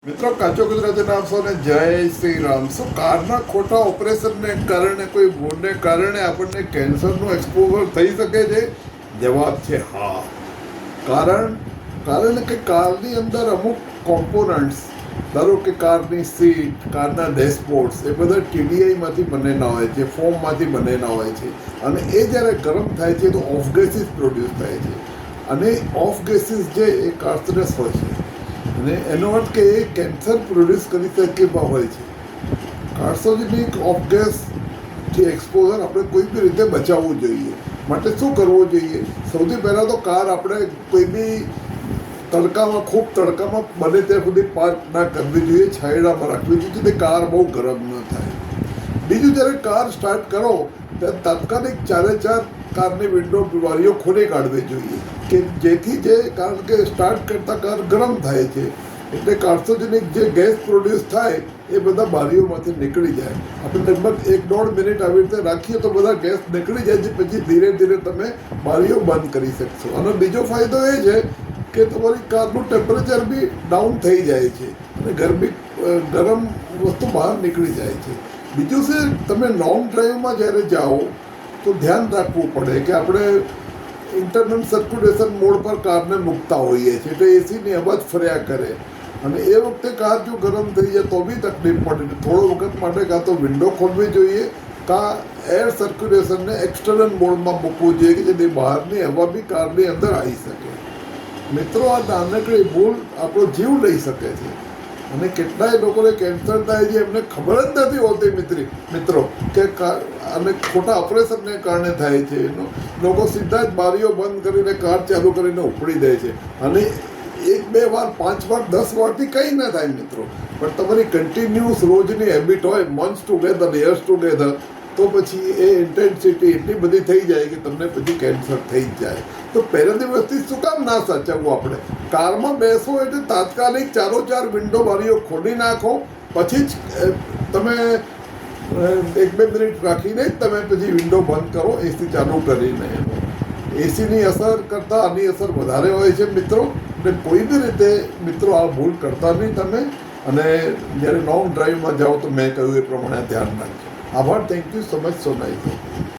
મિત્રો કાચો ગુજરાતીના આપ સૌને જય શ્રી રામ. શું કારના ખોટા ઓપરેશનને કારણે કોઈ ભૂલને કારણે આપણને કેન્સરનું એક્સપોઝર થઈ શકે છે? જવાબ છે હા. કારણ કે કારની અંદર અમુક કોમ્પોનન્ટ્સ, ધારો કે કારની સીટ, કારના ડેશબોર્ડ્સ, એ બધા TDIમાંથી બનેલા હોય છે, ફોમમાંથી બનેલા હોય છે, અને એ જ્યારે ગરમ થાય છે તો ઓફ ગેસીસ પ્રોડ્યુસ થાય છે, અને ઓફ ગેસીસ જે એ કાર્સરસ હોય છે, અને એનો અર્થ કે એ કેન્સર પ્રોડ્યુસ કરી શકે હોય છે. કાર્સોજેનિક ઓફ ગેસથી એક્સપોઝર આપણે કોઈ બી રીતે બચાવવું જોઈએ. માટે શું કરવું જોઈએ? સૌથી પહેલાં તો કાર આપણે કોઈ બી તડકામાં, ખૂબ તડકામાં બને ત્યાં સુધી પાર્ક ના કરવી જોઈએ, છાંયડામાં રાખવી જોઈએ, જેથી કાર બહુ ગરમ ન થાય. બીજું, જ્યારે કાર સ્ટાર્ટ કરો ત્યારે તાત્કાલિક 4 કારની વિન્ડો બારીઓ ખોલી કાઢવી જોઈએ, કે જેથી કારણ કે સ્ટાર્ટ કરતાં કાર ગરમ થાય છે, એટલે કાર્સોજેનિક જે ગેસ પ્રોડ્યુસ થાય એ બધા બારીઓમાંથી નીકળી જાય. આપણે લગભગ 1-1.5 મિનિટ આવી રીતે રાખીએ તો બધા ગેસ નીકળી જાય છે. પછી ધીરે ધીરે તમે બારીઓ બંધ કરી શકશો. અને બીજો ફાયદો એ છે કે તમારી કારનું ટેમ્પરેચર બી ડાઉન થઈ જાય છે અને ગરમ વસ્તુ બહાર નીકળી જાય છે. બીજું છે, તમે લોંગ ડ્રાઈવમાં જ્યારે જાઓ તો ધ્યાન રાખવું પડે કે આપણે ઇન્ટરનલ સર્ક્યુલેશન મોડ પર કારને મૂકતા હોઈએ છીએ, એટલે એસીની અવાજ ફર્યા કરે, અને એ વખતે કાર જો ગરમ થઈ જાય તો બી તકલીફ પડે. થોડો વખત માટે કાં તો વિન્ડો ખોલવી જોઈએ, કાં એર સર્ક્યુલેશનને એક્સટર્નલ મોડમાં મૂકવું જોઈએ કે જેથી બહારની હવા બી કારની અંદર આવી શકે. મિત્રો, આ નાનકડી ભૂલ આપણો જીવ લઈ શકે છે, અને કેટલાય લોકોને કેન્સર થાય છે એમને ખબર જ નથી હોતી મિત્રો કે અને ખોટા ઓપરેશનને કારણે થાય છે. લોકો સીધા જ બારીઓ બંધ કરીને કાર ચાલુ કરીને ઉપડી દે છે, અને 1-2 વાર, 5 વાર, 10 વારથી કંઈ ના થાય મિત્રો. પણ તમારી કન્ટિન્યુઅસ રોજની હેબિટ હોય, મંથ્સ ટુગેધર, યર્સ ટુગેધર, તો પછી એ ઇન્ટેન્સિટી એટલી બધી થઈ જાય કે તમને પછી કેન્સર થઈ જ જાય. તો પહેલા દિવસથી શું કામ ના સાચવવું? આપણે કારમાં બેસો એટલે તાત્કાલિક 4 વિન્ડો બારીઓ ખોલી નાખો, પછી જ તમે 1-2 મિનિટ રાખીને જ તમે પછી વિન્ડો બંધ કરો, એસી ચાલુ કરીને. એસીની અસર કરતાં આની અસર વધારે હોય છે મિત્રો. એટલે કોઈ બી રીતે મિત્રો આ ભૂલ કરતા નહીં તમે, અને જ્યારે લોંગ ડ્રાઈવમાં જાઓ તો મેં કહ્યું એ પ્રમાણે ધ્યાન રાખજો. આભાર. Thank you so much. So nice.